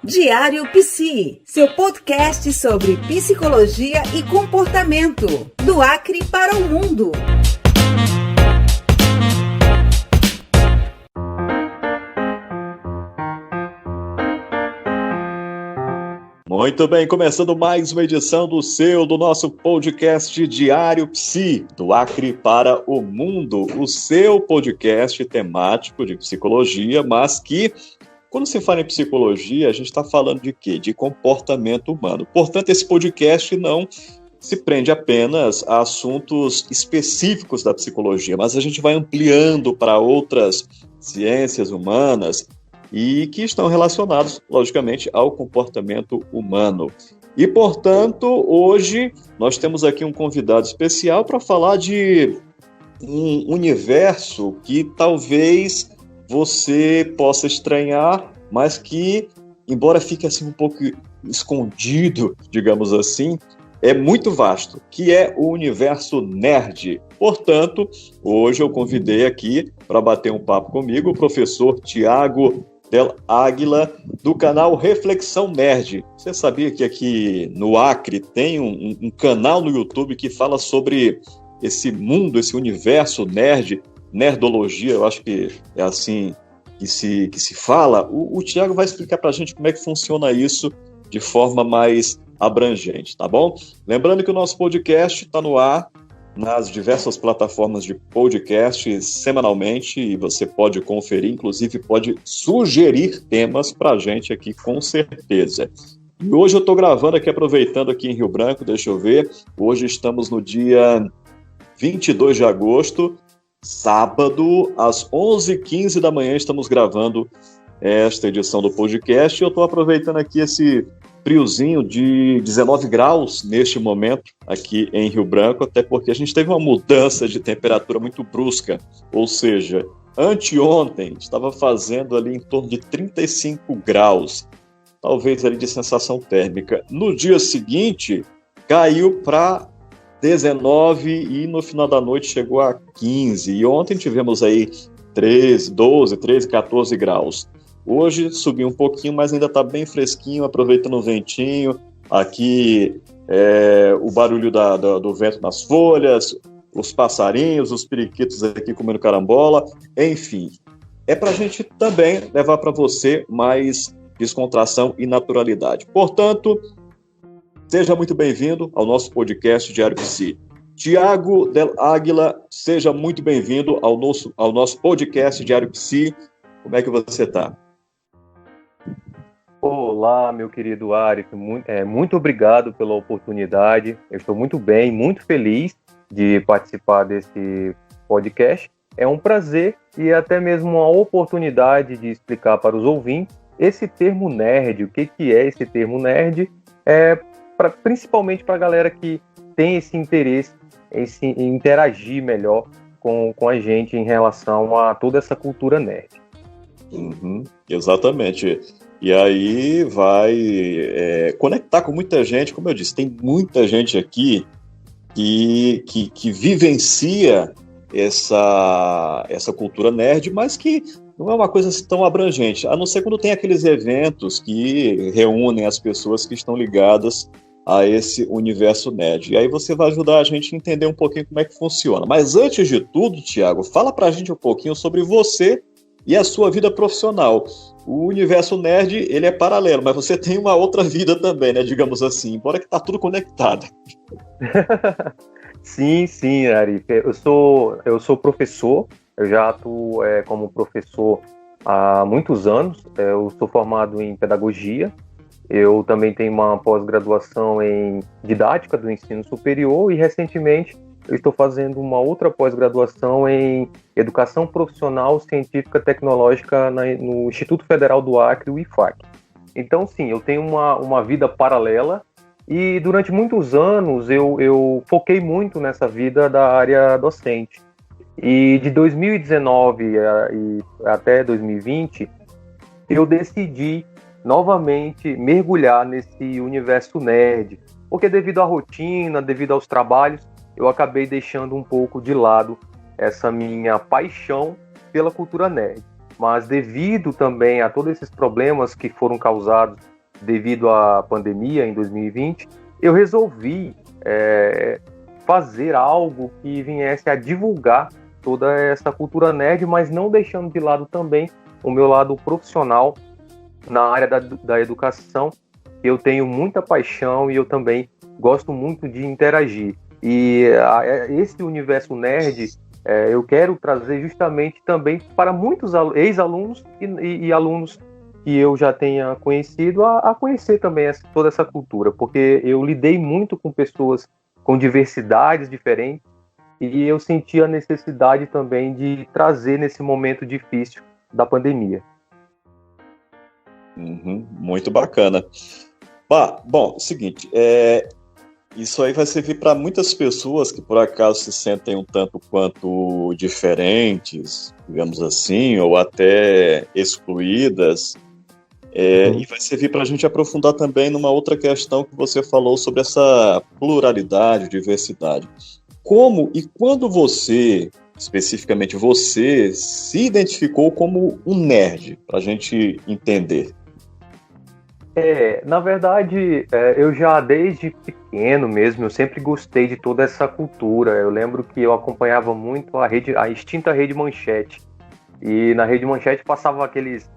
Diário Psi, seu podcast sobre psicologia e comportamento, do Acre para o mundo. Muito bem, começando mais uma edição do nosso podcast Diário Psi, do Acre para o mundo, o seu podcast temático de psicologia, mas que, quando se fala em psicologia, a gente está falando de quê? De comportamento humano. Portanto, esse podcast não se prende apenas a assuntos específicos da psicologia, mas a gente vai ampliando para outras ciências humanas e que estão relacionados, logicamente, ao comportamento humano. E, portanto, hoje nós temos aqui um convidado especial para falar de um universo que talvez você possa estranhar, mas que, embora fique assim um pouco escondido, digamos assim, é muito vasto, que é o universo nerd. Portanto, hoje eu convidei aqui para bater um papo comigo o professor Tiago Del Águila, do canal Reflexão Nerd. Você sabia que aqui no Acre tem um canal no YouTube que fala sobre esse mundo, esse universo nerd, nerdologia, eu acho que é assim que se fala. O Tiago vai explicar para a gente como é que funciona isso de forma mais abrangente, tá bom? Lembrando que o nosso podcast está no ar nas diversas plataformas de podcast semanalmente e você pode conferir, inclusive pode sugerir temas para a gente aqui, com certeza. E hoje eu estou gravando aqui, aproveitando aqui em Rio Branco, deixa eu ver, hoje estamos no dia 22 de agosto, sábado, às 11h15 da manhã, estamos gravando esta edição do podcast e eu estou aproveitando aqui esse friozinho de 19 graus neste momento aqui em Rio Branco, até porque a gente teve uma mudança de temperatura muito brusca, ou seja, anteontem estava fazendo ali em torno de 35 graus, talvez ali de sensação térmica. No dia seguinte, caiu para 19 e no final da noite chegou a 15. E ontem tivemos aí 12, 13, 14 graus. Hoje subiu um pouquinho, mas ainda está bem fresquinho, aproveitando o ventinho. Aqui o barulho do vento nas folhas, os passarinhos, os periquitos aqui comendo carambola. Enfim, é para a gente também levar para você mais descontração e naturalidade. Portanto, seja muito bem-vindo ao nosso podcast Diário Psi. Tiago Del Águila, seja muito bem-vindo ao nosso podcast Diário Psi. Como é que você está? Olá, meu querido Ari, muito obrigado pela oportunidade. Eu estou muito bem, muito feliz de participar desse podcast. É um prazer e até mesmo uma oportunidade de explicar para os ouvintes esse termo nerd. O que é esse termo nerd? Principalmente para a galera que tem esse interesse em interagir melhor com a gente em relação a toda essa cultura nerd. Exatamente. E aí vai conectar com muita gente, como eu disse, tem muita gente aqui que vivencia essa cultura nerd, mas que não é uma coisa tão abrangente, a não ser quando tem aqueles eventos que reúnem as pessoas que estão ligadas a esse universo nerd. E aí você vai ajudar a gente a entender um pouquinho como é que funciona. Mas antes de tudo, Tiago, fala pra gente um pouquinho sobre você e a sua vida profissional. O universo nerd, ele é paralelo, mas você tem uma outra vida também, né, digamos assim, embora que tá tudo conectado. Sim, Ari. Eu sou professor, eu já atuo como professor há muitos anos. Eu sou formado em pedagogia, eu também tenho uma pós-graduação em didática do ensino superior e, recentemente, eu estou fazendo uma outra pós-graduação em Educação Profissional Científica Tecnológica no Instituto Federal do Acre, o IFAC. Então, sim, eu tenho uma vida paralela e durante muitos anos eu foquei muito nessa vida da área docente. E de 2019 até 2020, eu decidi novamente mergulhar nesse universo nerd, porque devido à rotina, devido aos trabalhos, eu acabei deixando um pouco de lado essa minha paixão pela cultura nerd. Mas devido também a todos esses problemas que foram causados devido à pandemia em 2020, eu resolvi fazer algo que viesse a divulgar toda essa cultura nerd, mas não deixando de lado também o meu lado profissional na área da educação. Eu tenho muita paixão e eu também gosto muito de interagir. E esse universo nerd eu quero trazer justamente também para muitos ex-alunos e alunos que eu já tenha conhecido a conhecer também toda essa cultura, porque eu lidei muito com pessoas com diversidades diferentes e eu senti a necessidade também de trazer nesse momento difícil da pandemia. Muito bacana. Bom, seguinte, isso aí vai servir para muitas pessoas que por acaso se sentem um tanto quanto diferentes, digamos assim, ou até excluídas, e vai servir para a gente aprofundar também numa outra questão que você falou sobre essa pluralidade, diversidade. Como e quando você, especificamente você, se identificou como um nerd, para a gente entender? Na verdade, eu já desde pequeno mesmo, eu sempre gostei de toda essa cultura. Eu lembro que eu acompanhava muito a extinta Rede Manchete. E na Rede Manchete passava aqueles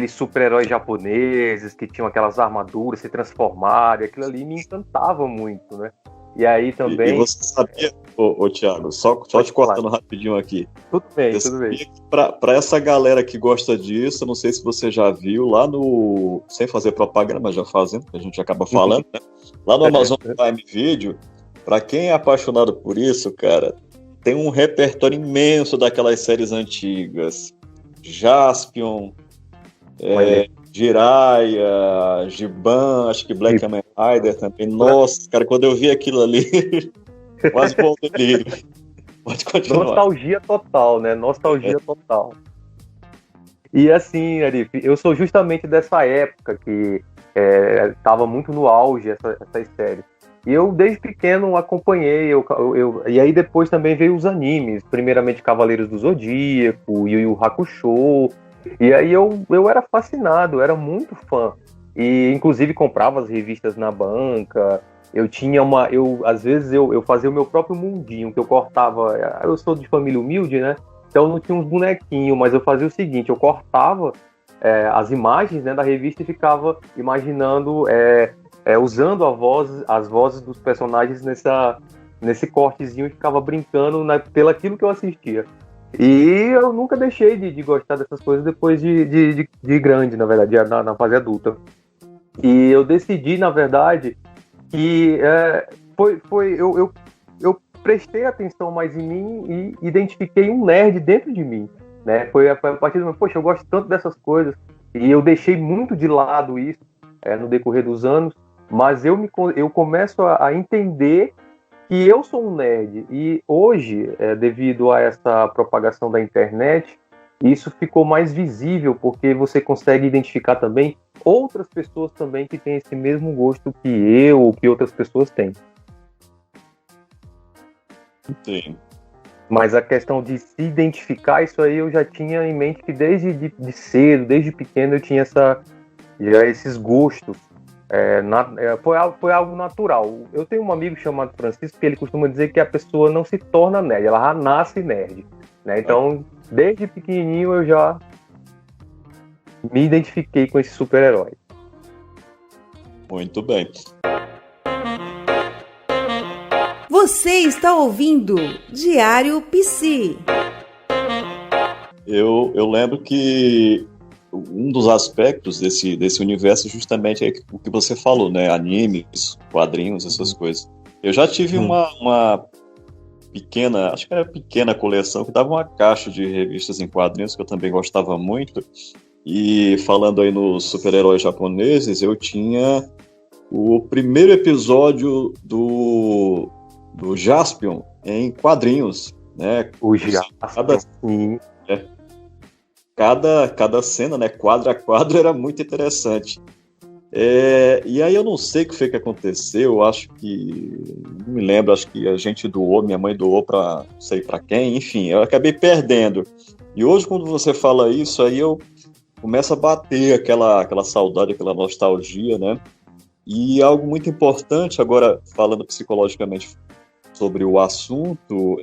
super-heróis japoneses que tinham aquelas armaduras, se transformaram, e aquilo ali me encantava muito, né? E aí também... E você sabia, Thiago, só te cortando rapidinho aqui. Tudo bem. Para essa galera que gosta disso, eu não sei se você já viu, lá no... Sem fazer propaganda, mas já fazendo, que a gente acaba falando, né? Lá no Amazon Prime Video, para quem é apaixonado por isso, cara, tem um repertório imenso daquelas séries antigas. Jaspion, Jiraiya, Giban, acho que Black Kamen Rider também. Nossa, cara, quando eu vi aquilo ali, quase voltei delírio. Pode continuar. Nostalgia total, né? Nostalgia total. E assim, Arif, eu sou justamente dessa época que estava muito no auge essas séries. E eu, desde pequeno, acompanhei. E aí depois também veio os animes. Primeiramente Cavaleiros do Zodíaco, Yu Yu Hakusho. E aí eu era fascinado, era muito fã. E inclusive comprava as revistas na banca. Às vezes eu fazia o meu próprio mundinho, que eu cortava. Eu sou de família humilde, né? Então não tinha uns bonequinhos, mas eu fazia o seguinte: eu cortava as imagens, né, da revista e ficava imaginando, usando as vozes dos personagens nesse cortezinho, e ficava brincando pelaquilo que eu assistia. E eu nunca deixei de gostar dessas coisas depois de grande, na verdade, na fase adulta. E eu decidi, na verdade, que eu prestei atenção mais em mim e identifiquei um nerd dentro de mim, né? Foi a partir do momento, poxa, eu gosto tanto dessas coisas, e eu deixei muito de lado isso no decorrer dos anos, mas eu começo a entender que eu sou um nerd. E hoje, devido a essa propagação da internet, isso ficou mais visível, porque você consegue identificar também outras pessoas também que têm esse mesmo gosto que eu ou que outras pessoas têm. Sim. Mas a questão de se identificar, isso aí eu já tinha em mente que desde cedo, desde pequeno, eu tinha já esses gostos. Foi algo natural. Eu tenho um amigo chamado Francisco que ele costuma dizer que a pessoa não se torna nerd, ela já nasce nerd, né? Então, desde pequenininho eu já me identifiquei com esse super-herói. Muito bem. Você está ouvindo Diário Psi. Eu lembro que um dos aspectos desse universo justamente é o que você falou, né? Animes, quadrinhos, essas coisas. Eu já tive uma pequena, acho que era pequena coleção, que dava uma caixa de revistas em quadrinhos, que eu também gostava muito. E falando aí nos super-heróis japoneses, eu tinha o primeiro episódio do Jaspion em quadrinhos, né? O Jaspion. Cada cena, né, quadro a quadro, era muito interessante. E aí eu não sei o que foi que aconteceu, eu acho que, não me lembro, acho que a gente doou, minha mãe doou para não sei para quem, enfim, eu acabei perdendo. E hoje, quando você fala isso, aí eu começa a bater aquela saudade, aquela nostalgia, né? E algo muito importante, agora falando psicologicamente sobre o assunto,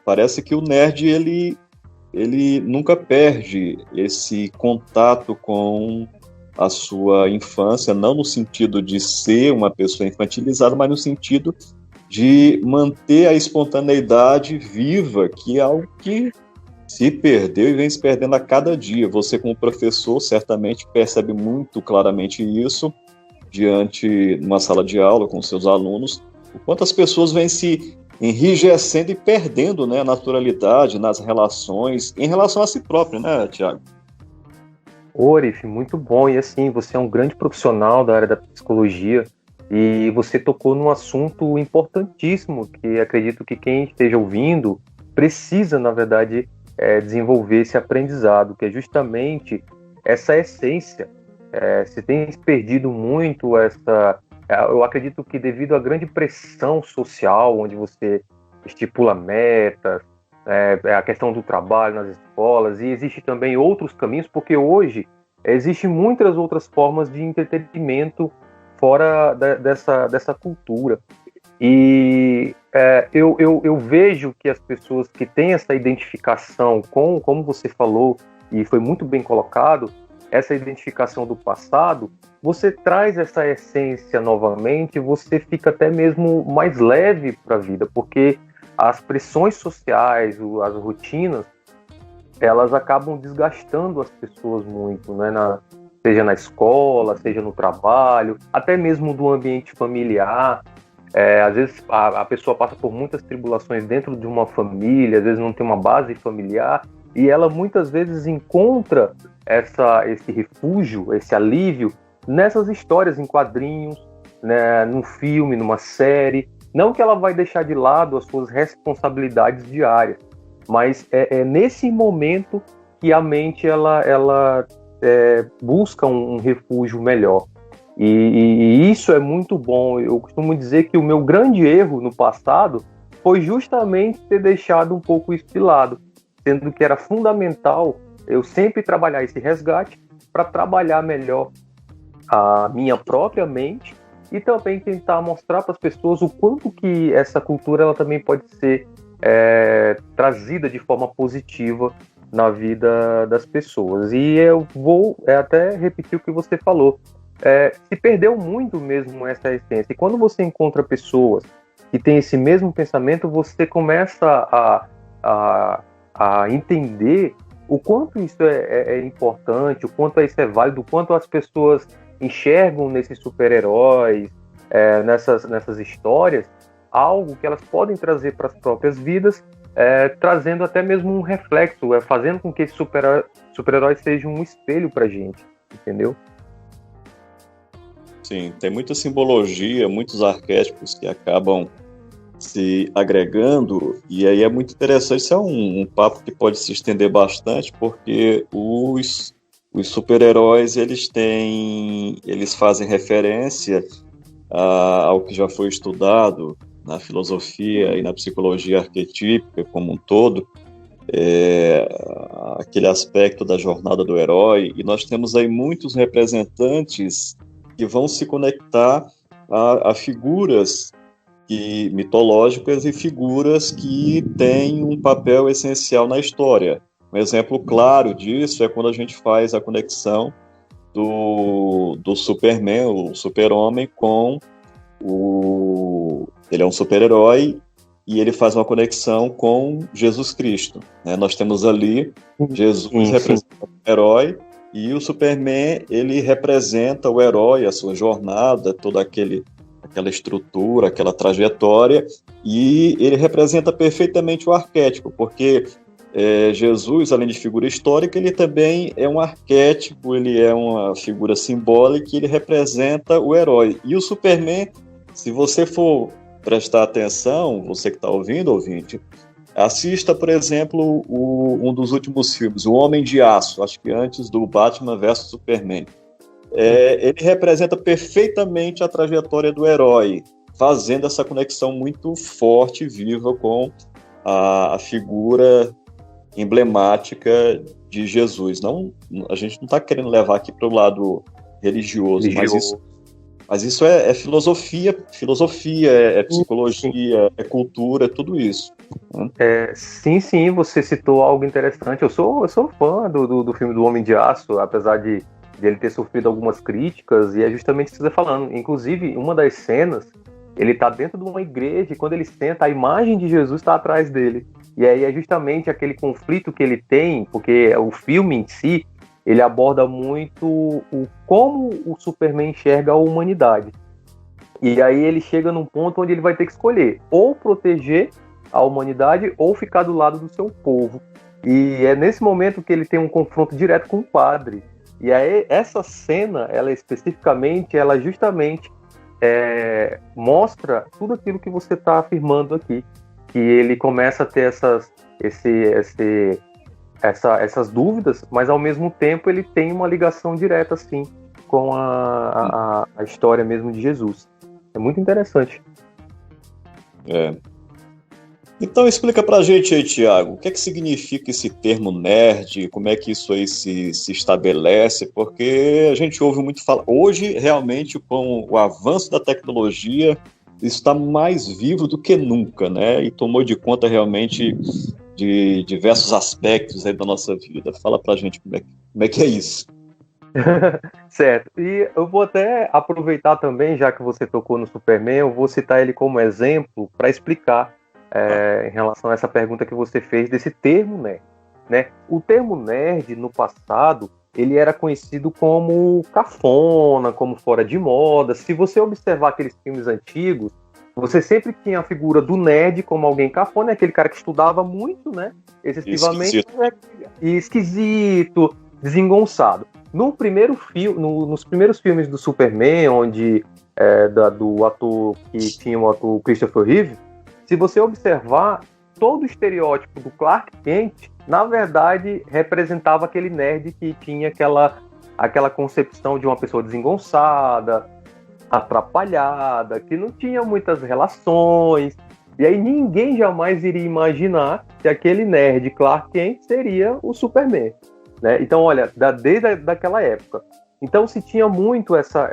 parece que o nerd ele nunca perde esse contato com a sua infância, não no sentido de ser uma pessoa infantilizada, mas no sentido de manter a espontaneidade viva, que é algo que se perdeu e vem se perdendo a cada dia. Você, como professor, certamente percebe muito claramente isso diante de uma sala de aula com seus alunos, o quanto as pessoas vêm se enrijecendo e perdendo, né, a naturalidade nas relações, em relação a si próprio, né, Tiago? Orif, muito bom. E assim, você é um grande profissional da área da psicologia e você tocou num assunto importantíssimo que acredito que quem esteja ouvindo precisa, na verdade, desenvolver esse aprendizado, que é justamente essa essência. Se tem perdido muito essa... Eu acredito que devido à grande pressão social, onde você estipula metas, a questão do trabalho nas escolas, e existe também outros caminhos, porque hoje existem muitas outras formas de entretenimento fora dessa cultura. E eu vejo que as pessoas que têm essa identificação com, como você falou, e foi muito bem colocado, essa identificação do passado, você traz essa essência novamente, você fica até mesmo mais leve para a vida, porque as pressões sociais, as rotinas, elas acabam desgastando as pessoas muito, né? Seja na escola, seja no trabalho, até mesmo do ambiente familiar. Às vezes a pessoa passa por muitas tribulações dentro de uma família, às vezes não tem uma base familiar, e ela muitas vezes encontra esse refúgio, esse alívio nessas histórias em quadrinhos, né, num filme, numa série. Não que ela vai deixar de lado as suas responsabilidades diárias, mas é nesse momento que a mente ela busca um refúgio melhor. E isso é muito bom. Eu costumo dizer que o meu grande erro no passado foi justamente ter deixado um pouco isso de lado, sendo que era fundamental eu sempre trabalhar esse resgate para trabalhar melhor a minha própria mente e também tentar mostrar para as pessoas o quanto que essa cultura ela também pode ser trazida de forma positiva na vida das pessoas. E eu vou até repetir o que você falou. Se perdeu muito mesmo essa essência. E quando você encontra pessoas que têm esse mesmo pensamento, você começa a entender o quanto isso é importante, o quanto isso é válido, o quanto as pessoas enxergam nesses super-heróis, nessas histórias, algo que elas podem trazer para as próprias vidas, trazendo até mesmo um reflexo, fazendo com que esse super-herói seja um espelho para a gente, entendeu? Sim, tem muita simbologia, muitos arquétipos que acabam se agregando, e aí é muito interessante. Isso é um papo que pode se estender bastante, porque os super-heróis eles fazem referência ao que já foi estudado na filosofia e na psicologia arquetípica como um todo, aquele aspecto da jornada do herói, e nós temos aí muitos representantes que vão se conectar a figuras mitológicas e figuras que têm um papel essencial na história. Um exemplo claro disso é quando a gente faz a conexão do Superman, o super-homem, com ele é um super-herói e ele faz uma conexão com Jesus Cristo, né? Nós temos ali Jesus representando o herói e o Superman, ele representa o herói, a sua jornada, toda aquela estrutura, aquela trajetória, e ele representa perfeitamente o arquétipo, porque Jesus, além de figura histórica, ele também é um arquétipo, ele é uma figura simbólica, ele representa o herói. E o Superman, se você for prestar atenção, você que está ouvindo, ouvinte, assista, por exemplo, um dos últimos filmes, O Homem de Aço, acho que antes do Batman vs Superman. Ele representa perfeitamente a trajetória do herói, fazendo essa conexão muito forte e viva com a figura emblemática de Jesus. Não, a gente não está querendo levar aqui para o lado religioso, mas isso é filosofia, é psicologia, é cultura, é tudo isso. Né? Sim, você citou algo interessante. Eu sou fã do filme do Homem de Aço, apesar de ele ter sofrido algumas críticas, e é justamente isso que você está falando. Inclusive, uma das cenas, ele está dentro de uma igreja, e quando ele senta, a imagem de Jesus está atrás dele. E aí é justamente aquele conflito que ele tem, porque o filme em si, ele aborda muito como o Superman enxerga a humanidade. E aí ele chega num ponto onde ele vai ter que escolher ou proteger a humanidade ou ficar do lado do seu povo. E é nesse momento que ele tem um confronto direto com o padre. E aí essa cena, ela especificamente, ela justamente mostra tudo aquilo que você está afirmando aqui. Que ele começa a ter essas dúvidas, mas ao mesmo tempo ele tem uma ligação direta assim com a história mesmo de Jesus. É muito interessante. Então explica pra gente aí, Tiago, o que é que significa esse termo nerd, como é que isso aí se estabelece, porque a gente ouve muito falar, hoje realmente com o avanço da tecnologia, isso está mais vivo do que nunca, né, e tomou de conta realmente de diversos aspectos aí da nossa vida. Fala pra gente como é que é isso. Certo, e eu vou até aproveitar também, já que você tocou no Superman, eu vou citar ele como exemplo para explicar em relação a essa pergunta que você fez desse termo nerd, né? O termo nerd, no passado, ele era conhecido como cafona, como fora de moda. Se você observar aqueles filmes antigos, você sempre tinha a figura do nerd como alguém cafona, aquele cara que estudava muito, né? Excessivamente esquisito, desengonçado. Nos primeiros filmes do Superman, onde do ator que tinha o ator Christopher Reeve, se você observar, todo o estereótipo do Clark Kent, na verdade, representava aquele nerd que tinha aquela concepção de uma pessoa desengonçada, atrapalhada, que não tinha muitas relações. E aí ninguém jamais iria imaginar que aquele nerd Clark Kent seria o Superman. Né? Então, olha, desde daquela época. Então, se tinha muito essa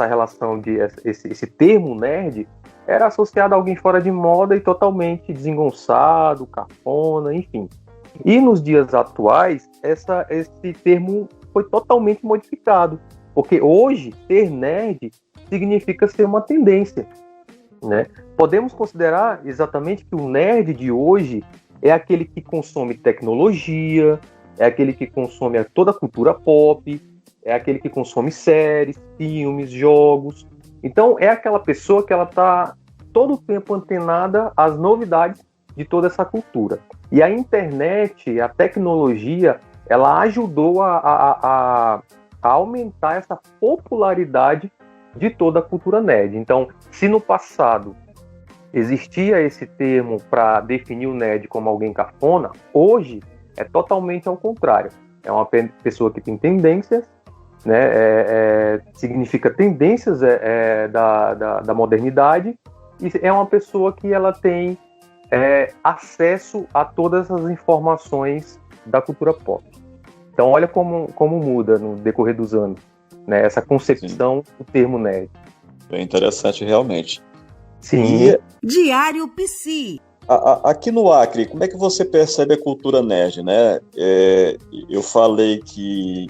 relação de esse termo nerd, era associado a alguém fora de moda e totalmente desengonçado, cafona, enfim. E nos dias atuais, esse termo foi totalmente modificado, porque hoje ser nerd significa ser uma tendência, né? Podemos considerar exatamente que o nerd de hoje é aquele que consome tecnologia, é aquele que consome toda a cultura pop, é aquele que consome séries, filmes, jogos. Então, é aquela pessoa que ela está todo o tempo antenada às novidades de toda essa cultura. E a internet, a tecnologia, ela ajudou a aumentar essa popularidade de toda a cultura nerd. Então, se no passado existia esse termo para definir o nerd como alguém cafona, hoje é totalmente ao contrário. É uma pessoa que tem tendências, né? Significa tendências da modernidade, e é uma pessoa que ela tem acesso a todas as informações da cultura pop. Então, olha como muda no decorrer dos anos, né? Essa concepção do termo nerd. Bem interessante, realmente. Sim. Diário Psi. Aqui no Acre, como é que você percebe a cultura nerd, né? Eu falei que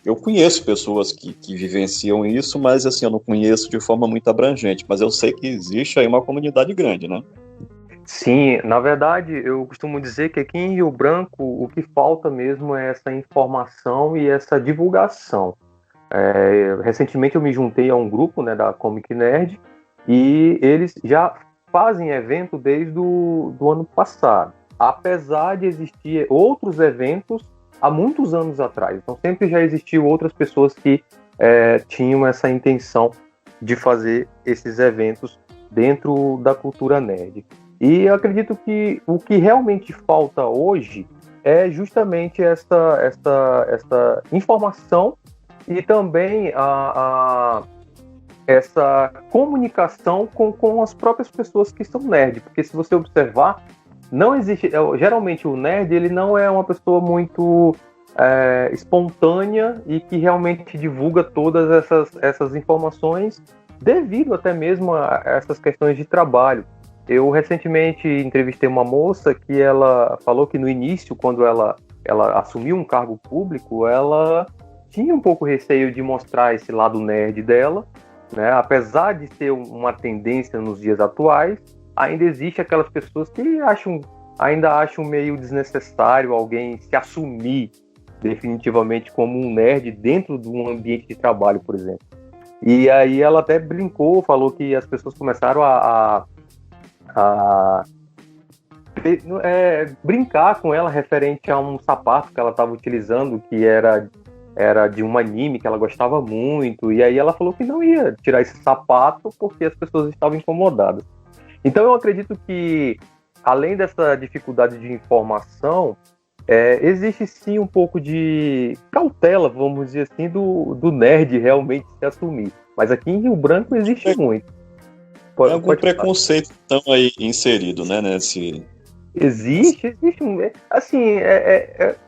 eu conheço pessoas que vivenciam isso, mas assim, eu não conheço de forma muito abrangente, mas eu sei que existe aí uma comunidade grande, né? Sim, na verdade, eu costumo dizer que aqui em Rio Branco o que falta mesmo é essa informação e essa divulgação. Recentemente eu me juntei a um grupo, né, da Comic Nerd, e eles já fazem evento desde o ano passado, apesar de existir outros eventos há muitos anos atrás. Então sempre já existiu outras pessoas que tinham essa intenção de fazer esses eventos dentro da cultura nerd. E eu acredito que o que realmente falta hoje é justamente essa informação e também essa comunicação com as próprias pessoas que são nerd. Porque se você observar, não existe. Geralmente o nerd ele não é uma pessoa muito espontânea e que realmente divulga todas essas informações devido até mesmo a essas questões de trabalho. Eu recentemente entrevistei uma moça que ela falou que no início, quando ela assumiu um cargo público, ela tinha um pouco receio de mostrar esse lado nerd dela, né? Apesar de ser uma tendência nos dias atuais, ainda existe aquelas pessoas que ainda acham meio desnecessário alguém se assumir definitivamente como um nerd dentro de um ambiente de trabalho, por exemplo. E aí ela até brincou, falou que as pessoas começaram a brincar com ela referente a um sapato que ela estava utilizando, que era de um anime que ela gostava muito, e aí ela falou que não ia tirar esse sapato porque as pessoas estavam incomodadas. Então eu acredito que, além dessa dificuldade de informação, existe sim um pouco de cautela, vamos dizer assim, do nerd realmente se assumir. Mas aqui em Rio Branco existe muito. Tem algum preconceito então aí inserido, né, nesse... Existe assim,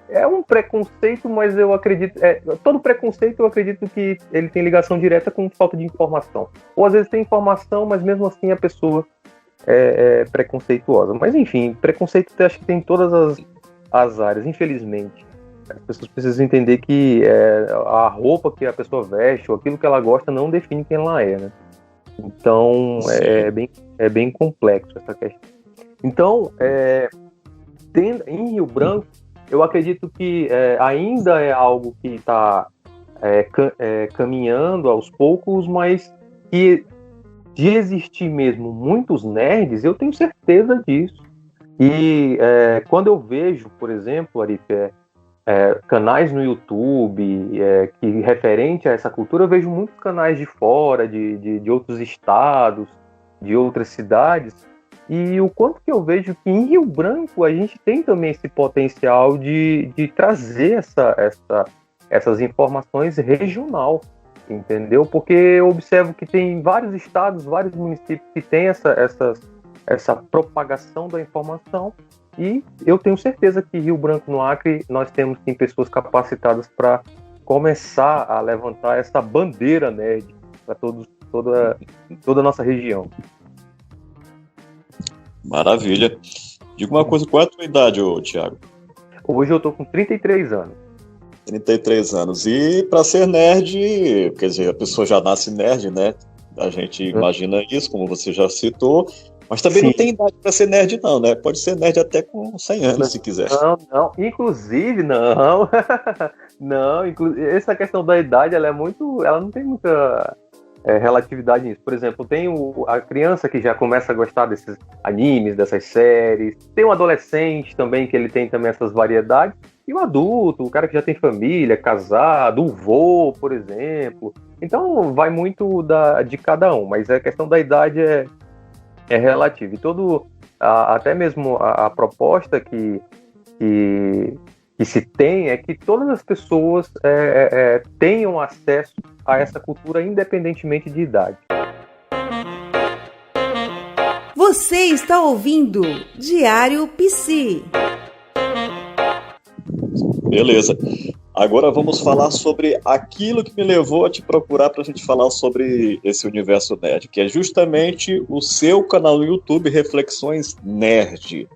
é um preconceito, mas eu acredito, todo preconceito eu acredito que ele tem ligação direta com falta de informação. Ou às vezes tem informação, mas mesmo assim a pessoa é preconceituosa. Mas enfim, preconceito eu acho que tem em todas as áreas, infelizmente. As pessoas precisam entender que a roupa que a pessoa veste, ou aquilo que ela gosta, não define quem ela é, né? Então é bem complexo essa questão. Então, em Rio Branco, eu acredito que ainda é algo que está caminhando aos poucos, mas que de existir mesmo muitos nerds, eu tenho certeza disso. E quando eu vejo, por exemplo, Arif, canais no YouTube que referente a essa cultura, eu vejo muitos canais de fora, de outros estados, de outras cidades, e o quanto que eu vejo que em Rio Branco a gente tem também esse potencial de trazer essas informações regional, entendeu? Porque eu observo que tem vários estados, vários municípios que têm essa propagação da informação, e eu tenho certeza que Rio Branco, no Acre, nós temos sim pessoas capacitadas para começar a levantar essa bandeira nerd para toda a nossa região. Maravilha. Diga uma coisa, qual é a tua idade, Thiago? Hoje eu tô com 33 anos. 33 anos. E para ser nerd, quer dizer, a pessoa já nasce nerd, né? A gente imagina isso, como você já citou, mas também não tem idade para ser nerd não, né? Pode ser nerd até com 100 anos, se quiser. Não. Inclusive, não. Não, essa questão da idade, ela não tem muita relatividade nisso. Por exemplo, tem a criança que já começa a gostar desses animes, dessas séries. Tem o adolescente também, que ele tem também essas variedades. E o adulto, o cara que já tem família, casado, o vô, por exemplo. Então, vai muito de cada um. Mas a questão da idade é relativa. E até mesmo a proposta que se tem é que todas as pessoas tenham acesso a essa cultura independentemente de idade. Você está ouvindo Diário Psi. Beleza. Agora vamos falar sobre aquilo que me levou a te procurar para a gente falar sobre esse universo nerd, que é justamente o seu canal no YouTube, Reflexões Nerd.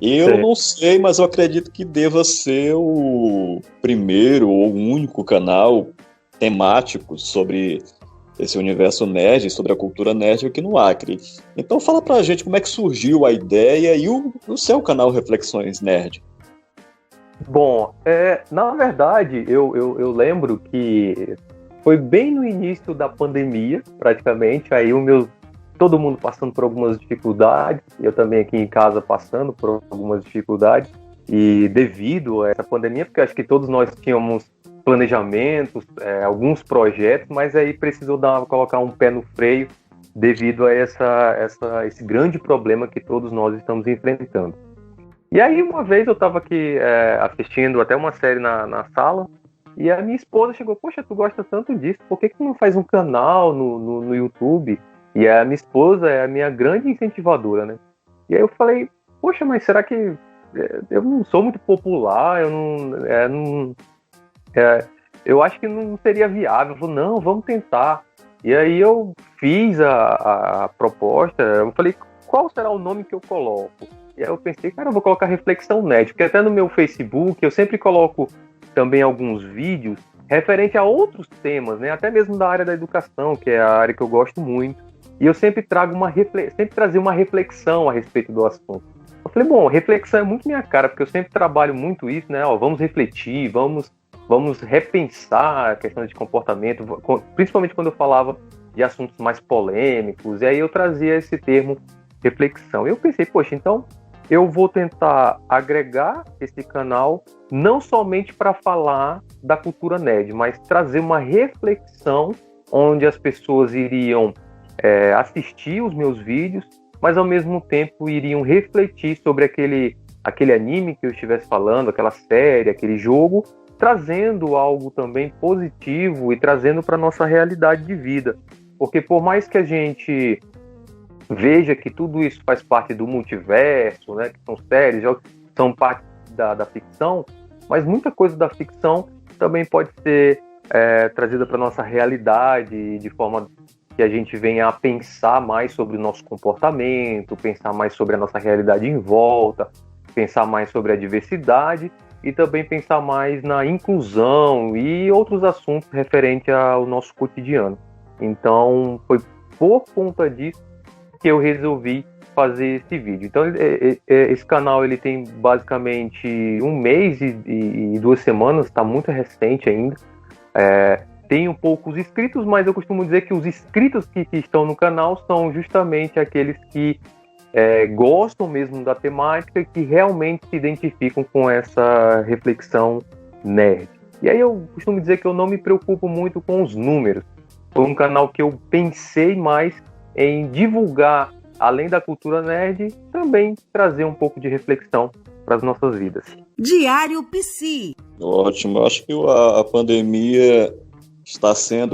Eu não sei, mas eu acredito que deva ser o primeiro ou o único canal temático sobre esse universo nerd, sobre a cultura nerd aqui no Acre. Então fala pra gente como é que surgiu a ideia e o seu canal Reflexões Nerd. Bom, na verdade, eu lembro que foi bem no início da pandemia, praticamente, aí todo mundo passando por algumas dificuldades, eu também aqui em casa passando por algumas dificuldades, e devido a essa pandemia, porque acho que todos nós tínhamos planejamentos, alguns projetos, mas aí precisou colocar um pé no freio devido a esse grande problema que todos nós estamos enfrentando. E aí uma vez eu estava aqui assistindo até uma série na sala, e a minha esposa chegou, poxa, tu gosta tanto disso, por que tu não faz um canal no YouTube? E a minha esposa é a minha grande incentivadora, né? E aí eu falei, poxa, mas será que eu não sou muito popular, eu acho que não seria viável. Eu falei, não, vamos tentar. E aí eu fiz a proposta, eu falei, qual será o nome que eu coloco? E aí eu pensei, cara, eu vou colocar Reflexão Nerd, porque até no meu Facebook eu sempre coloco também alguns vídeos referente a outros temas, né? Até mesmo da área da educação, que é a área que eu gosto muito. E eu sempre trazia uma reflexão a respeito do assunto. Eu falei, bom, reflexão é muito minha cara, porque eu sempre trabalho muito isso, né? Vamos refletir, vamos repensar a questão de comportamento, principalmente quando eu falava de assuntos mais polêmicos, e aí eu trazia esse termo reflexão. Eu pensei, poxa, então eu vou tentar agregar esse canal não somente para falar da cultura nerd, mas trazer uma reflexão onde as pessoas iriam assistir os meus vídeos, mas ao mesmo tempo iriam refletir sobre aquele anime que eu estivesse falando, aquela série, aquele jogo, trazendo algo também positivo e trazendo para a nossa realidade de vida. Porque por mais que a gente veja que tudo isso faz parte do multiverso, né, que são séries, jogos, são parte da ficção, mas muita coisa da ficção também pode ser trazida para a nossa realidade, de forma que a gente venha a pensar mais sobre o nosso comportamento, pensar mais sobre a nossa realidade em volta, pensar mais sobre a diversidade e também pensar mais na inclusão e outros assuntos referentes ao nosso cotidiano. Então, foi por conta disso que eu resolvi fazer esse vídeo. Então, esse canal ele tem basicamente 1 mês e 2 semanas, está muito recente ainda. Tenho poucos inscritos, mas eu costumo dizer que os inscritos que estão no canal são justamente aqueles que gostam mesmo da temática e que realmente se identificam com essa reflexão nerd. E aí eu costumo dizer que eu não me preocupo muito com os números. Foi um canal que eu pensei mais em divulgar, além da cultura nerd, também trazer um pouco de reflexão para as nossas vidas. Diário Psi. Ótimo, acho que a pandemia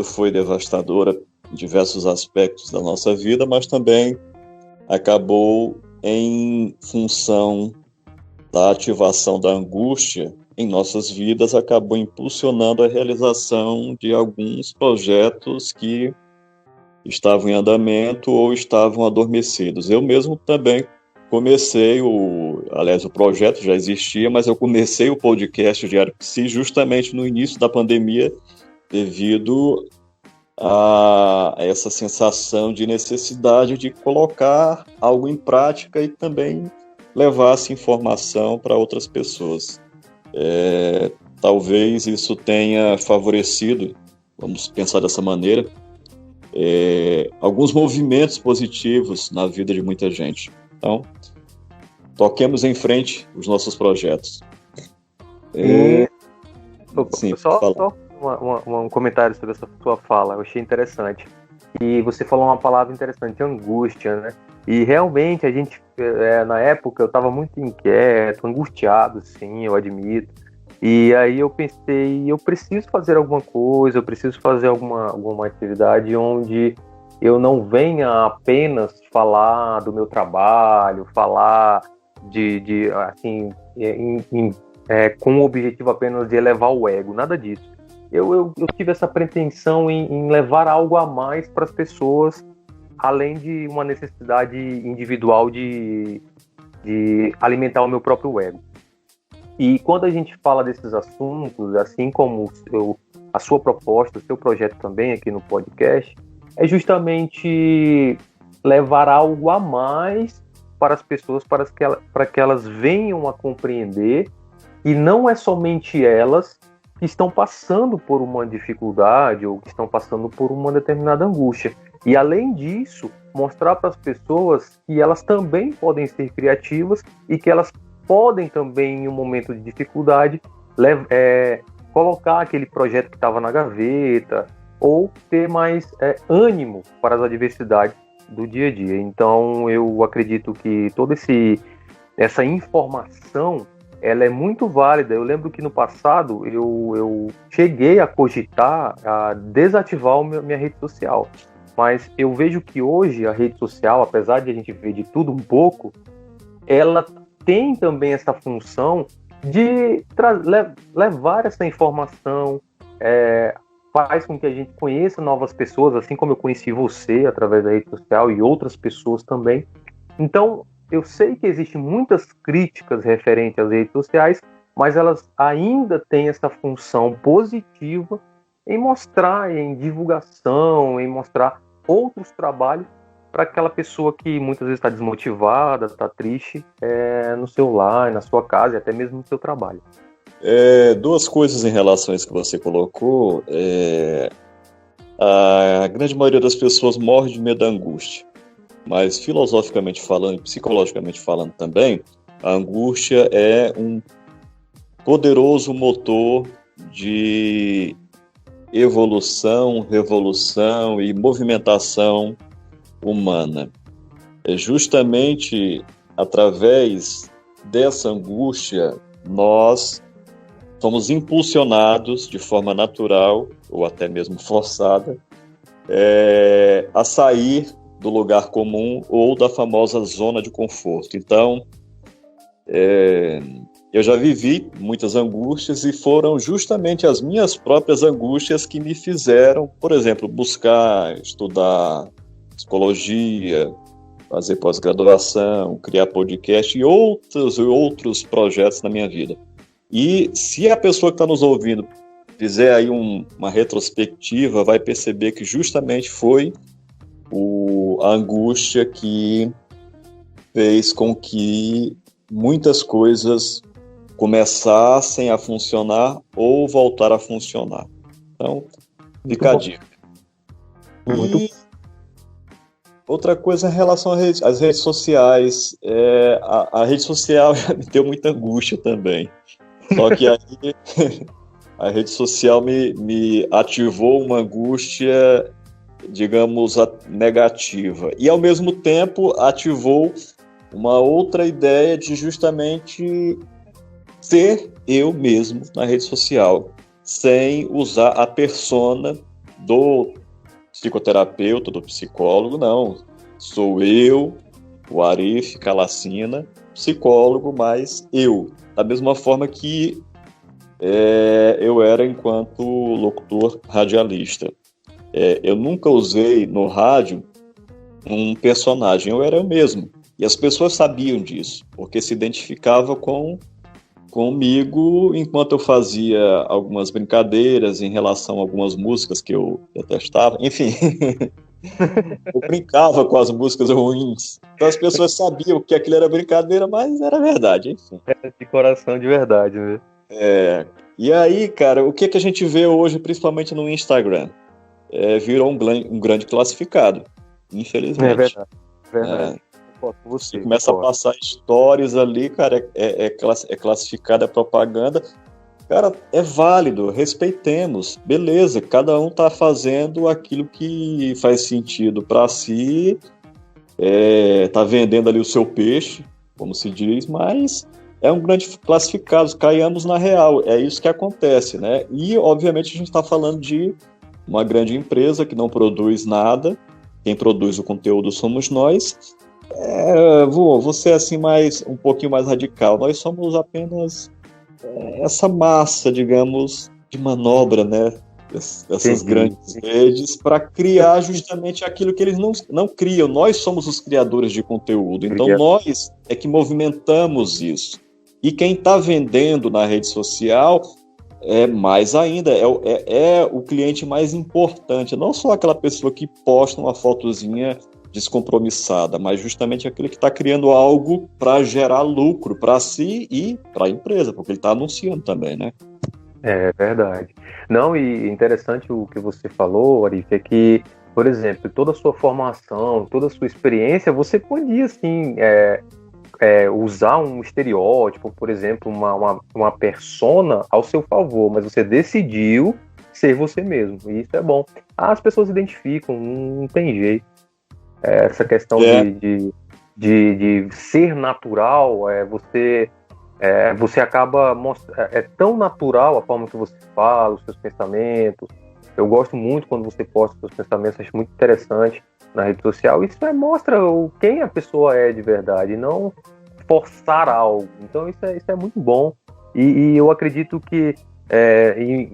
foi devastadora em diversos aspectos da nossa vida, mas também acabou em função da ativação da angústia em nossas vidas, acabou impulsionando a realização de alguns projetos que estavam em andamento ou estavam adormecidos. Eu mesmo também comecei o projeto já existia, mas eu comecei o podcast Diário Psi justamente no início da pandemia, devido a essa sensação de necessidade de colocar algo em prática e também levar essa informação para outras pessoas. Talvez isso tenha favorecido, vamos pensar dessa maneira, alguns movimentos positivos na vida de muita gente. Então, toquemos em frente os nossos projetos. Sim, só um comentário sobre essa sua fala, eu achei interessante. E você falou uma palavra interessante, angústia, né? E realmente a gente, na época, eu estava muito inquieto, angustiado, sim, eu admito. E aí eu pensei, eu preciso fazer alguma coisa, eu preciso fazer alguma atividade onde eu não venha apenas falar do meu trabalho, falar com o objetivo apenas de elevar o ego, nada disso. Eu tive essa pretensão em levar algo a mais para as pessoas, além de uma necessidade individual de alimentar o meu próprio ego. E quando a gente fala desses assuntos, assim como a sua proposta, o seu projeto também aqui no podcast, é justamente levar algo a mais para as pessoas, para que elas venham a compreender, e não é somente elas que estão passando por uma dificuldade ou que estão passando por uma determinada angústia. E, além disso, mostrar para as pessoas que elas também podem ser criativas e que elas podem também, em um momento de dificuldade, colocar aquele projeto que estava na gaveta ou ter mais ânimo para as adversidades do dia a dia. Então, eu acredito que toda essa informação ela é muito válida. Eu lembro que no passado eu cheguei a cogitar a desativar minha rede social. Mas eu vejo que hoje a rede social, apesar de a gente ver de tudo um pouco, ela tem também essa função de levar essa informação, faz com que a gente conheça novas pessoas, assim como eu conheci você através da rede social e outras pessoas também. Então, eu sei que existem muitas críticas referentes às redes sociais, mas elas ainda têm essa função positiva em mostrar, em divulgação, em mostrar outros trabalhos para aquela pessoa que muitas vezes está desmotivada, está triste, no seu lar, na sua casa e até mesmo no seu trabalho. Duas coisas em relação a isso que você colocou. A grande maioria das pessoas morre de medo da angústia, mas filosoficamente falando e psicologicamente falando também, a angústia é um poderoso motor de evolução, revolução e movimentação humana. É justamente através dessa angústia nós somos impulsionados de forma natural ou até mesmo forçada a sair do lugar comum ou da famosa zona de conforto. Então, eu já vivi muitas angústias e foram justamente as minhas próprias angústias que me fizeram, por exemplo, buscar estudar psicologia, fazer pós-graduação, criar podcast e outros projetos na minha vida. E se a pessoa que está nos ouvindo fizer aí uma retrospectiva, vai perceber que justamente foi a angústia que fez com que muitas coisas começassem a funcionar ou voltar a funcionar. Então, fica a dica. E outra coisa em relação às redes sociais, a rede social já me deu muita angústia também. Só que aí a rede social me ativou uma angústia, digamos, negativa. E ao mesmo tempo ativou uma outra ideia de justamente ser eu mesmo na rede social, sem usar a persona do psicoterapeuta, do psicólogo, não. Sou eu, o Arif Calacina, psicólogo, mas eu. Da mesma forma que eu era enquanto locutor radialista. Eu nunca usei no rádio um personagem, eu era eu mesmo. E as pessoas sabiam disso, porque se identificavam comigo enquanto eu fazia algumas brincadeiras em relação a algumas músicas que eu detestava. Enfim, eu brincava com as músicas ruins. Então as pessoas sabiam que aquilo era brincadeira, mas era verdade, enfim. De coração de verdade, né? E aí, cara, o que a gente vê hoje, principalmente no Instagram? Virou um grande classificado, infelizmente. É verdade. Você começa a passar stories ali, cara, é classificado, é propaganda. Cara, é válido, respeitemos, beleza, cada um tá fazendo aquilo que faz sentido para si, tá vendendo ali o seu peixe, como se diz, mas é um grande classificado, caiamos na real, é isso que acontece, né? E, obviamente, a gente está falando de uma grande empresa que não produz nada, quem produz o conteúdo somos nós. Vou ser assim um pouquinho mais radical, nós somos apenas essa massa, digamos, de manobra, né? Essas grandes redes para criar justamente aquilo que eles não criam. Nós somos os criadores de conteúdo, então nós é que movimentamos isso. E quem está vendendo na rede social mais ainda, é o cliente mais importante, não só aquela pessoa que posta uma fotozinha descompromissada, mas justamente aquele que está criando algo para gerar lucro para si e para a empresa, porque ele está anunciando também, né? É verdade. Não, e interessante o que você falou, Arif, é que, por exemplo, toda a sua formação, toda a sua experiência, você podia, assim, usar um estereótipo, por exemplo, uma persona ao seu favor, mas você decidiu ser você mesmo, e isso é bom. As pessoas identificam, não tem jeito. Essa questão de ser natural, você acaba mostrando, é tão natural a forma que você fala, os seus pensamentos. Eu gosto muito quando você posta os seus pensamentos, acho muito interessante na rede social. Isso mostra quem a pessoa é de verdade, não forçar algo. Então isso é muito bom. E eu acredito que,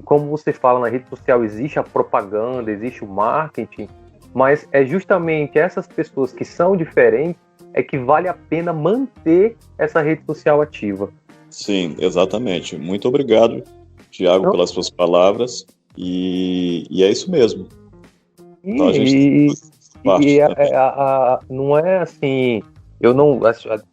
como você fala, na rede social existe a propaganda, existe o marketing, mas é justamente essas pessoas que são diferentes é que vale a pena manter essa rede social ativa. Sim, exatamente. Muito obrigado, Tiago, pelas suas palavras. E é isso mesmo. Então, não é assim. Eu não.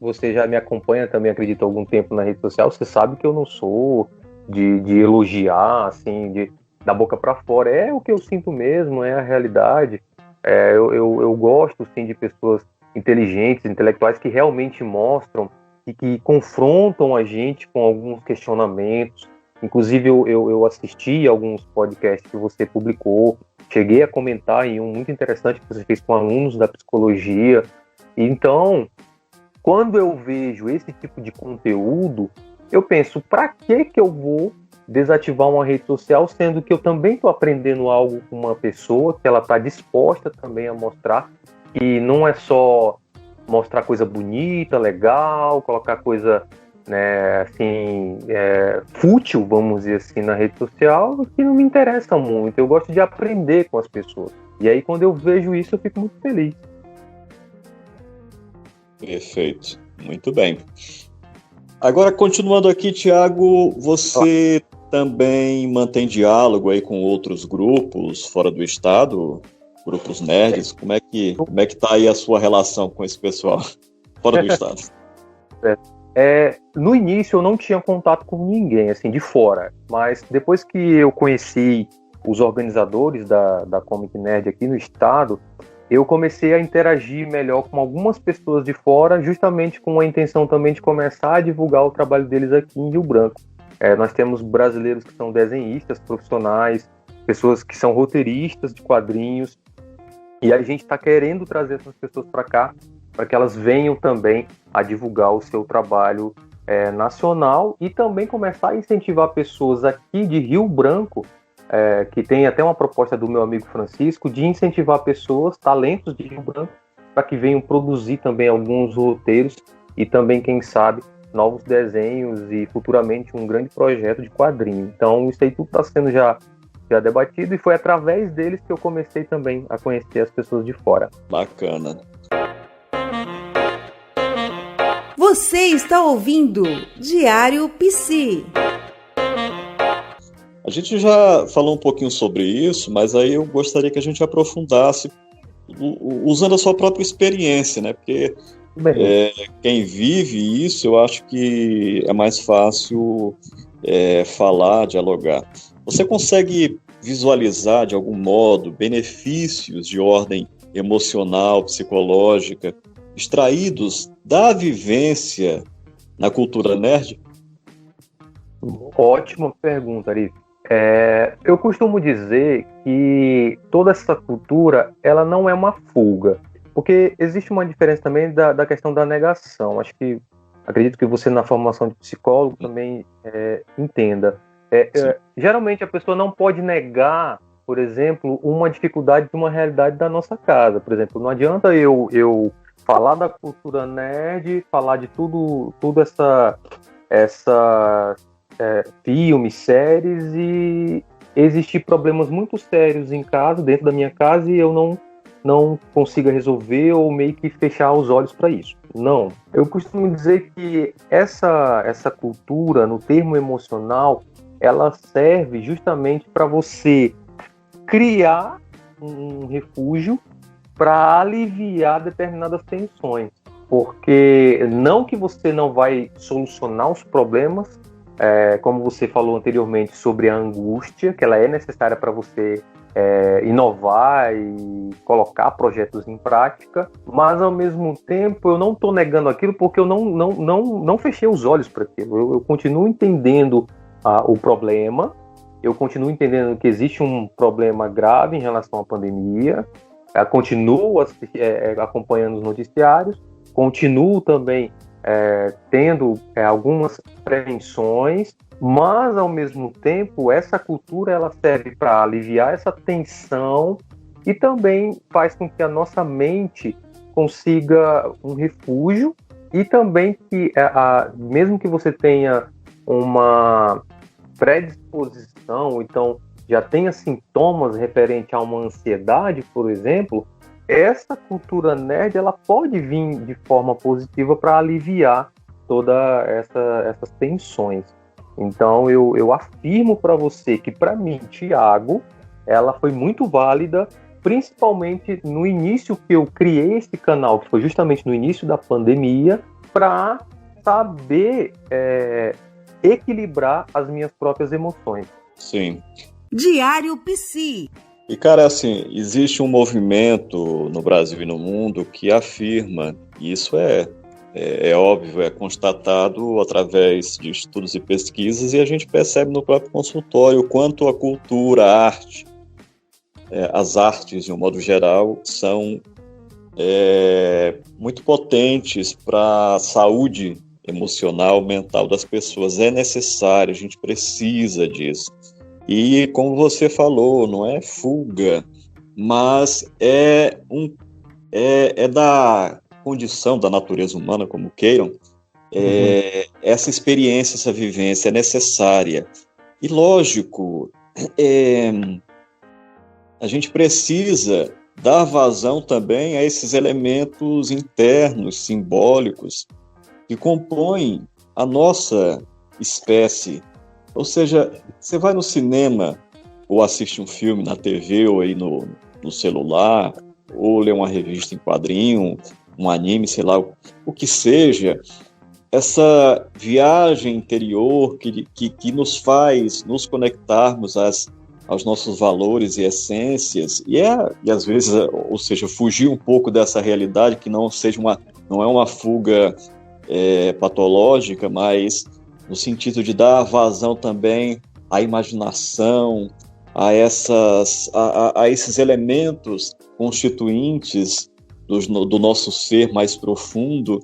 Você já me acompanha também, acredito, há algum tempo na rede social. Você sabe que eu não sou de elogiar, assim, da boca para fora. É o que eu sinto mesmo, é a realidade. Eu gosto, sim, de pessoas inteligentes, intelectuais, que realmente mostram e que confrontam a gente com alguns questionamentos. Inclusive, eu assisti alguns podcasts que você publicou, cheguei a comentar em um muito interessante que você fez com alunos da psicologia. Então, quando eu vejo esse tipo de conteúdo, eu penso, para que eu vou desativar uma rede social, sendo que eu também estou aprendendo algo com uma pessoa que ela está disposta também a mostrar, e não é só mostrar coisa bonita, legal, colocar coisa, né, assim, fútil, vamos dizer assim, na rede social, que não me interessa muito. Eu gosto de aprender com as pessoas. E aí, quando eu vejo isso, eu fico muito feliz. Perfeito. Muito bem. Agora, continuando aqui, Tiago, você também mantém diálogo aí com outros grupos fora do estado? Grupos nerds? Como é que tá aí a sua relação com esse pessoal fora do estado? No início eu não tinha contato com ninguém, assim, de fora, mas depois que eu conheci os organizadores da Comic Nerd aqui no estado, eu comecei a interagir melhor com algumas pessoas de fora, justamente com a intenção também de começar a divulgar o trabalho deles aqui em Rio Branco. Nós temos brasileiros que são desenhistas profissionais, pessoas que são roteiristas de quadrinhos, e a gente está querendo trazer essas pessoas para cá, para que elas venham também a divulgar o seu trabalho nacional, e também começar a incentivar pessoas aqui de Rio Branco, que tem até uma proposta do meu amigo Francisco, de incentivar pessoas, talentos de Rio Branco, para que venham produzir também alguns roteiros e também, quem sabe, novos desenhos e futuramente um grande projeto de quadrinho. Então isso aí tudo está sendo já debatido, e foi através deles que eu comecei também a conhecer as pessoas de fora. Bacana. Você está ouvindo Diário Psi. A gente já falou um pouquinho sobre isso, mas aí eu gostaria que a gente aprofundasse usando a sua própria experiência, né? Porque quem vive isso, eu acho que é mais fácil falar, dialogar. Você consegue visualizar, de algum modo, benefícios de ordem emocional, psicológica, extraídos da vivência na cultura nerd? Ótima pergunta, Ari. Eu costumo dizer que toda essa cultura, ela não é uma fuga, porque existe uma diferença também da questão da negação. Acredito que você, na formação de psicólogo, também entenda. Geralmente a pessoa não pode negar, por exemplo, uma dificuldade de uma realidade da nossa casa. Por exemplo, não adianta eu falar da cultura nerd, falar de tudo essa filmes, séries, e existir problemas muito sérios em casa, dentro da minha casa, e eu não consiga resolver ou meio que fechar os olhos para isso. Não. Eu costumo dizer que essa cultura, no termo emocional, ela serve justamente para você criar um refúgio para aliviar determinadas tensões. Porque não que você não vai solucionar os problemas, como você falou anteriormente sobre a angústia, que ela é necessária para você inovar e colocar projetos em prática, mas ao mesmo tempo eu não estou negando aquilo porque eu não fechei os olhos para aquilo. Eu continuo entendendo o problema, eu continuo entendendo que existe um problema grave em relação à pandemia, continuo acompanhando os noticiários, continuo também tendo algumas prevenções, mas ao mesmo tempo essa cultura ela serve para aliviar essa tensão e também faz com que a nossa mente consiga um refúgio E também que, mesmo que você tenha uma predisposição, então já tenha sintomas referente a uma ansiedade, por exemplo, essa cultura nerd ela pode vir de forma positiva para aliviar todas essas tensões. Então eu afirmo para você que, para mim, Thiago, ela foi muito válida, principalmente no início que eu criei esse canal, que foi justamente no início da pandemia, para saber equilibrar as minhas próprias emoções. Sim. Diário Psi. E, cara, assim, existe um movimento no Brasil e no mundo que afirma, e isso é óbvio, é constatado através de estudos e pesquisas, e a gente percebe no próprio consultório o quanto a cultura, a arte, as artes, de um modo geral, são muito potentes para a saúde emocional, mental das pessoas. É necessário, a gente precisa disso. E, como você falou, não é fuga, mas é da condição da natureza humana, como queiram, essa experiência, essa vivência é necessária. E, lógico, a gente precisa dar vazão também a esses elementos internos, simbólicos, que compõem a nossa espécie. Ou seja, você vai no cinema, ou assiste um filme na TV, ou aí no celular, ou lê uma revista em quadrinho, um anime, sei lá, o que seja, essa viagem interior que nos faz nos conectarmos aos nossos valores e essências, e às vezes, ou seja, fugir um pouco dessa realidade, que não é uma fuga patológica, mas no sentido de dar vazão também à imaginação, a esses elementos constituintes do nosso ser mais profundo,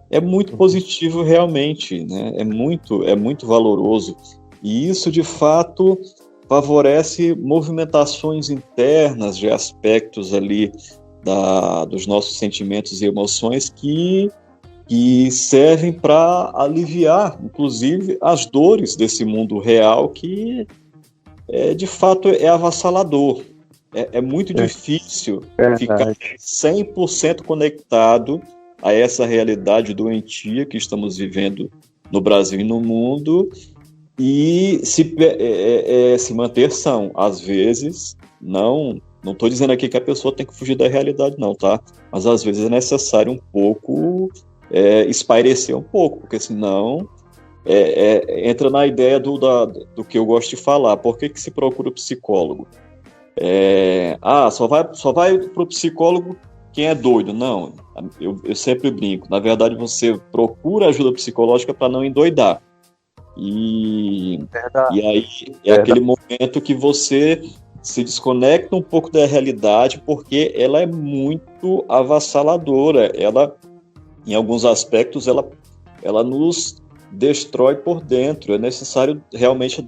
é muito positivo realmente, né? É muito valoroso. E isso, de fato, favorece movimentações internas de aspectos ali dos nossos sentimentos e emoções que servem para aliviar, inclusive, as dores desse mundo real que, de fato, é avassalador. É muito difícil ficar 100% conectado a essa realidade doentia que estamos vivendo no Brasil e no mundo e se manter são. Às vezes, não estou dizendo aqui que a pessoa tem que fugir da realidade, não, tá? Mas às vezes é necessário um pouco espairecer um pouco, porque senão entra na ideia do que eu gosto de falar. Por que se procura psicólogo? Só vai para o psicólogo quem é doido. Não, eu sempre brinco. Na verdade, você procura ajuda psicológica para não endoidar. E aí aquele momento que você se desconecta um pouco da realidade, porque ela é muito avassaladora. Ela, em alguns aspectos, ela nos destrói por dentro. É necessário realmente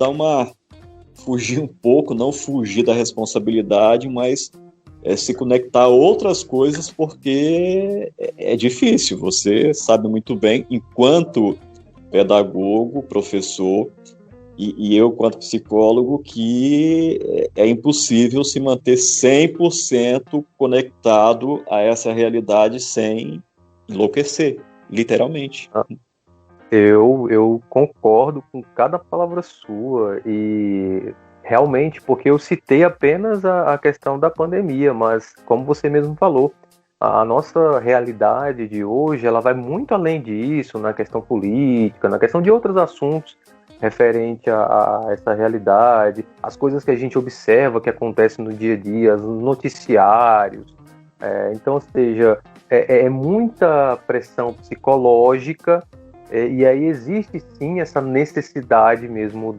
fugir um pouco, não fugir da responsabilidade, mas se conectar a outras coisas, porque é difícil. Você sabe muito bem, enquanto pedagogo, professor, e eu, quanto psicólogo, que é impossível se manter 100% conectado a essa realidade sem enlouquecer, literalmente. Eu concordo com cada palavra sua e realmente, porque eu citei apenas a questão da pandemia, mas como você mesmo falou, a nossa realidade de hoje, ela vai muito além disso, na questão política, na questão de outros assuntos referente a essa realidade, as coisas que a gente observa que acontecem no dia a dia, os noticiários. Então, ou seja, é muita pressão psicológica. E aí existe sim essa necessidade mesmo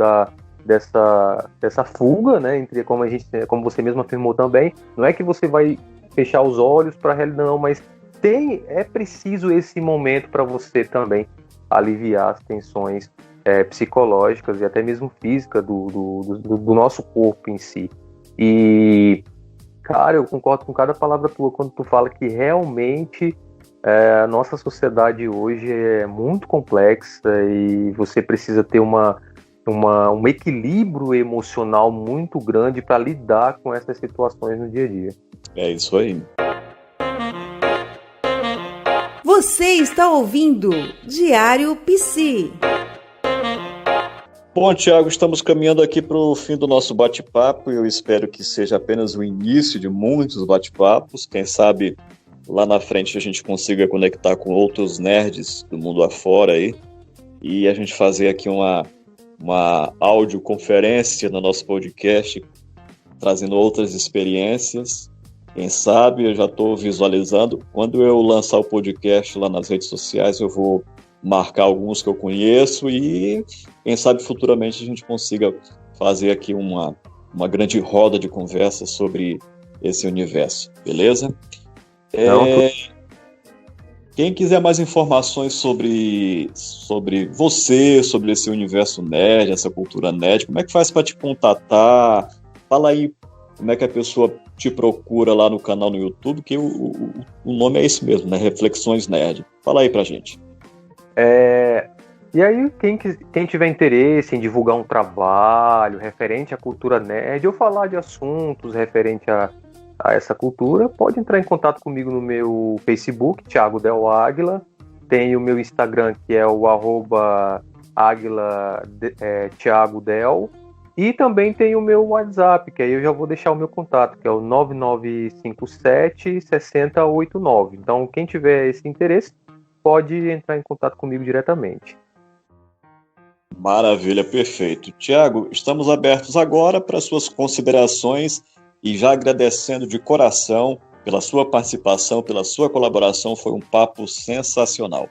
dessa fuga, né? Entre, como você mesmo afirmou também, não é que você vai fechar os olhos para a realidade, não, mas é preciso esse momento para você também aliviar as tensões psicológicas e até mesmo físicas do nosso corpo em si. E, cara, eu concordo com cada palavra tua quando tu fala que realmente A nossa sociedade hoje é muito complexa e você precisa ter um equilíbrio emocional muito grande para lidar com essas situações no dia a dia. É isso aí. Você está ouvindo Diário Psi. Bom, Tiago, estamos caminhando aqui para o fim do nosso bate-papo e eu espero que seja apenas o início de muitos bate-papos. Quem sabe lá na frente a gente consiga conectar com outros nerds do mundo afora aí e a gente fazer aqui uma audioconferência no nosso podcast, trazendo outras experiências. Quem sabe, eu já estou visualizando, quando eu lançar o podcast lá nas redes sociais, eu vou marcar alguns que eu conheço e quem sabe futuramente a gente consiga fazer aqui uma grande roda de conversa sobre esse universo, beleza? Quem quiser mais informações sobre você, sobre esse universo nerd, essa cultura nerd, como é que faz para te contatar? Fala aí como é que a pessoa te procura lá no canal no YouTube, que o nome é esse mesmo, né? Reflexões Nerd. Fala aí pra gente. E aí, quem tiver interesse em divulgar um trabalho referente à cultura nerd ou falar de assuntos referente a essa cultura, pode entrar em contato comigo no meu Facebook, Thiago Del Águila. Tem o meu Instagram, que é o @Águila Thiago Del. E também tem o meu WhatsApp, que aí eu já vou deixar o meu contato, que é o 9957-6089. Então, quem tiver esse interesse, pode entrar em contato comigo diretamente. Maravilha, perfeito. Tiago, estamos abertos agora para suas considerações e já agradecendo de coração pela sua participação, pela sua colaboração. Foi um papo sensacional.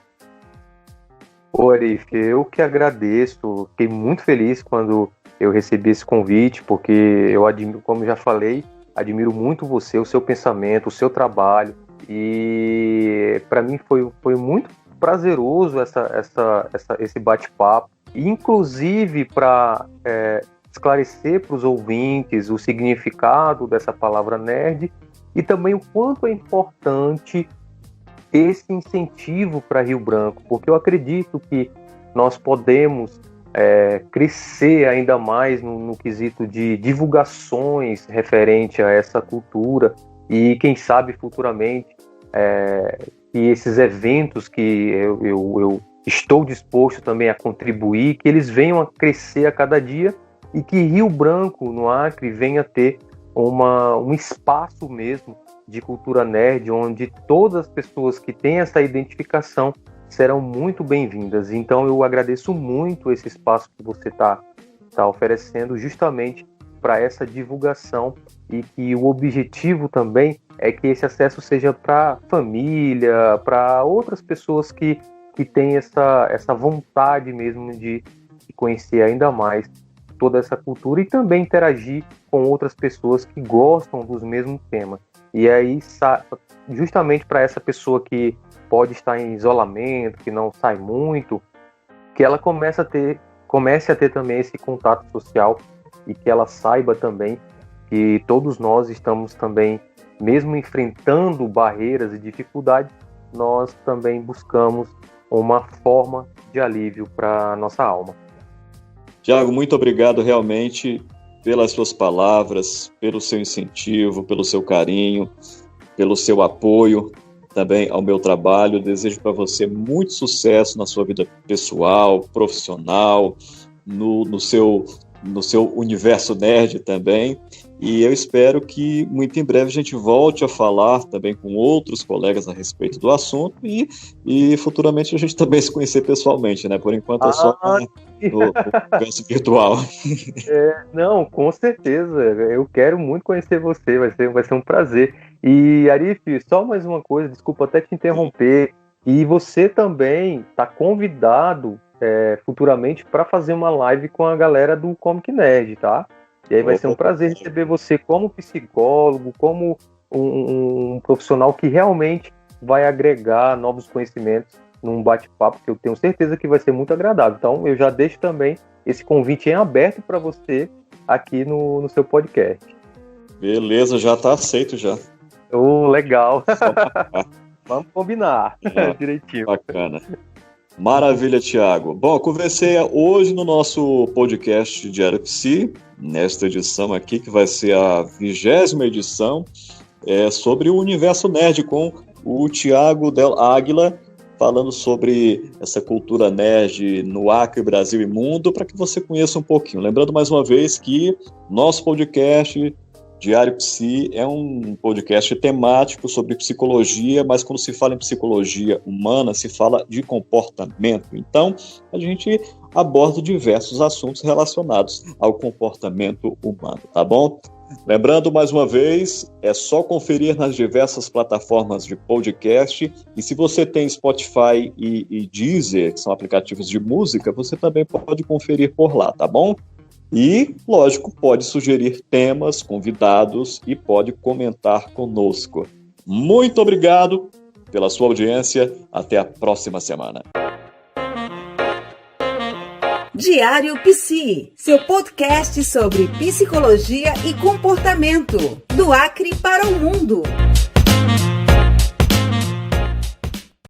Arif, eu que agradeço. Fiquei muito feliz quando eu recebi esse convite, porque eu admiro, como já falei, admiro muito você, o seu pensamento, o seu trabalho. E para mim foi muito prazeroso esse bate-papo, inclusive para esclarecer para os ouvintes o significado dessa palavra nerd e também o quanto é importante esse incentivo para Rio Branco, porque eu acredito que nós podemos crescer ainda mais no quesito de divulgações referente a essa cultura e quem sabe futuramente que esses eventos que eu estou disposto também a contribuir, que eles venham a crescer a cada dia e que Rio Branco, no Acre, venha a ter um espaço mesmo de cultura nerd, onde todas as pessoas que têm essa identificação serão muito bem-vindas. Então eu agradeço muito esse espaço que você está oferecendo justamente para essa divulgação e que o objetivo também é que esse acesso seja para família, para outras pessoas que têm essa vontade mesmo de conhecer ainda mais toda essa cultura e também interagir com outras pessoas que gostam dos mesmos temas. E aí, justamente para essa pessoa que pode estar em isolamento, que não sai muito, que ela comece a ter também esse contato social e que ela saiba também que todos nós estamos também, mesmo enfrentando barreiras e dificuldades, nós também buscamos uma forma de alívio para a nossa alma. Tiago, muito obrigado realmente pelas suas palavras, pelo seu incentivo, pelo seu carinho, pelo seu apoio também ao meu trabalho. Desejo para você muito sucesso na sua vida pessoal, profissional, no seu universo nerd também. E eu espero que muito em breve a gente volte a falar também com outros colegas a respeito do assunto e futuramente a gente também se conhecer pessoalmente, né? Por enquanto é só no universo virtual. Não, com certeza. Eu quero muito conhecer você, vai ser um prazer. E, Arif, só mais uma coisa, desculpa até te interromper. E você também está convidado futuramente para fazer uma live com a galera do Comic Nerd, tá? E aí vai ser um prazer receber você como psicólogo, como um profissional que realmente vai agregar novos conhecimentos num bate-papo que eu tenho certeza que vai ser muito agradável. Então eu já deixo também esse convite em aberto para você aqui no seu podcast. Beleza, já está aceito já. Legal. Vamos combinar direitinho. Bacana. Maravilha, Thiago. Bom, eu conversei hoje no nosso podcast Diário Psi, nesta edição aqui, que vai ser a 20ª edição, sobre o universo nerd, com o Thiago Del Águila, falando sobre essa cultura nerd no Acre, Brasil e mundo, para que você conheça um pouquinho. Lembrando mais uma vez que nosso podcast Diário Psi é um podcast temático sobre psicologia, mas quando se fala em psicologia humana, se fala de comportamento. Então, a gente aborda diversos assuntos relacionados ao comportamento humano, tá bom? Lembrando, mais uma vez, é só conferir nas diversas plataformas de podcast, e se você tem Spotify e Deezer, que são aplicativos de música, você também pode conferir por lá, tá bom? E, lógico, pode sugerir temas, convidados e pode comentar conosco. Muito obrigado pela sua audiência. Até a próxima semana. Diário Psi, seu podcast sobre psicologia e comportamento, do Acre para o mundo.